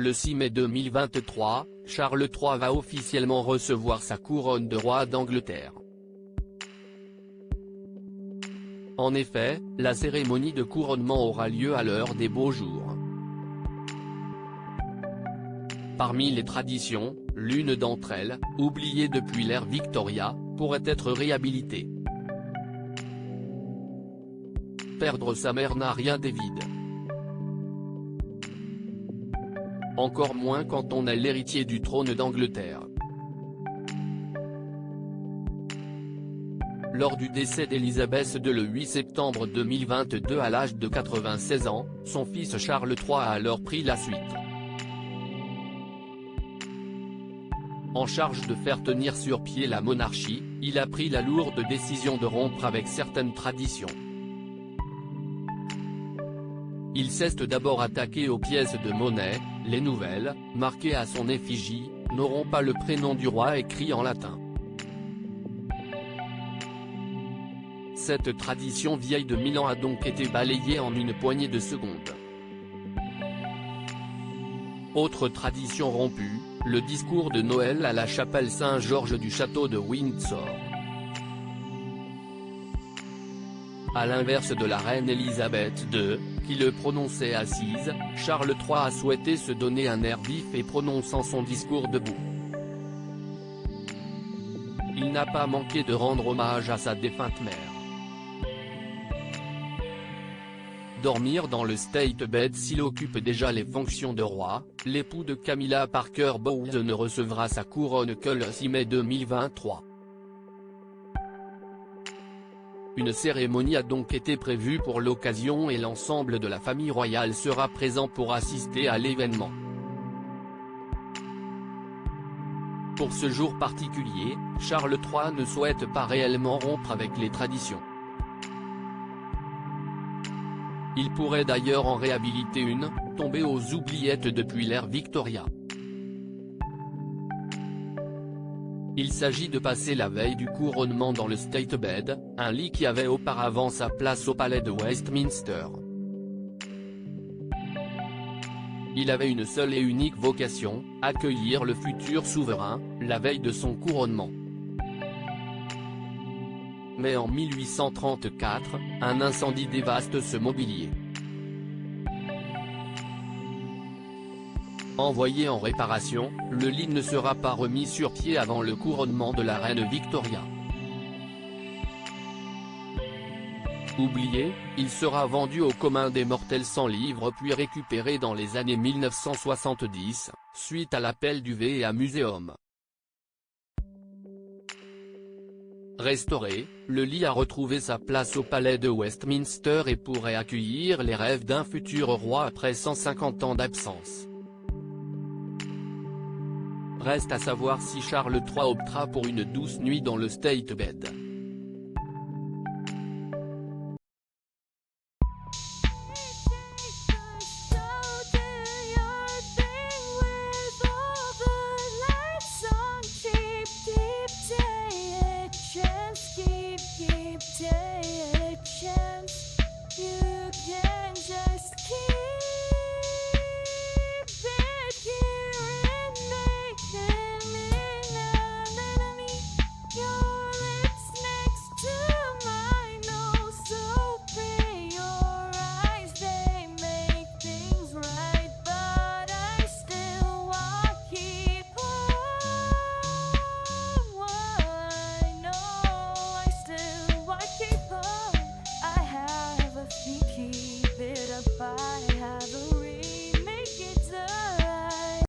Le 6 mai 2023, Charles III va officiellement recevoir sa couronne de roi d'Angleterre. En effet, la cérémonie de couronnement aura lieu à l'heure des beaux jours. Parmi les traditions, l'une d'entre elles, oubliée depuis l'ère Victoria, pourrait être réhabilitée. Perdre sa mère n'a rien d'évident. Encore moins quand on est l'héritier du trône d'Angleterre. Lors du décès d'Élisabeth II le 8 septembre 2022 à l'âge de 96 ans, son fils Charles III a alors pris la suite. En charge de faire tenir sur pied la monarchie, il a pris la lourde décision de rompre avec certaines traditions. Il s'est d'abord attaqué aux pièces de monnaie. Les nouvelles, marquées à son effigie, n'auront pas le prénom du roi écrit en latin. Cette tradition vieille de 1000 ans a donc été balayée en une poignée de secondes. Autre tradition rompue, le discours de Noël à la chapelle Saint-Georges du château de Windsor. À l'inverse de la reine Élisabeth II, qui le prononçait assise, Charles III a souhaité se donner un air vif et prononçant son discours debout. Il n'a pas manqué de rendre hommage à sa défunte mère. Dormir dans le state bed. S'il occupe déjà les fonctions de roi, l'époux de Camilla Parker Bowles ne recevra sa couronne que le 6 mai 2023. Une cérémonie a donc été prévue pour l'occasion et l'ensemble de la famille royale sera présent pour assister à l'événement. Pour ce jour particulier, Charles III ne souhaite pas réellement rompre avec les traditions. Il pourrait d'ailleurs en réhabiliter une, tombée aux oubliettes depuis l'ère Victoria. Il s'agit de passer la veille du couronnement dans le state bed, un lit qui avait auparavant sa place au palais de Westminster. Il avait une seule et unique vocation, accueillir le futur souverain, la veille de son couronnement. Mais en 1834, un incendie dévaste ce mobilier. Envoyé en réparation, le lit ne sera pas remis sur pied avant le couronnement de la reine Victoria. Oublié, il sera vendu au commun des mortels sans livre puis récupéré dans les années 1970, suite à l'appel du VA Museum. Restauré, le lit a retrouvé sa place au palais de Westminster et pourrait accueillir les rêves d'un futur roi après 150 ans d'absence. Reste à savoir si Charles III optera pour une douce nuit dans le state bed. Keep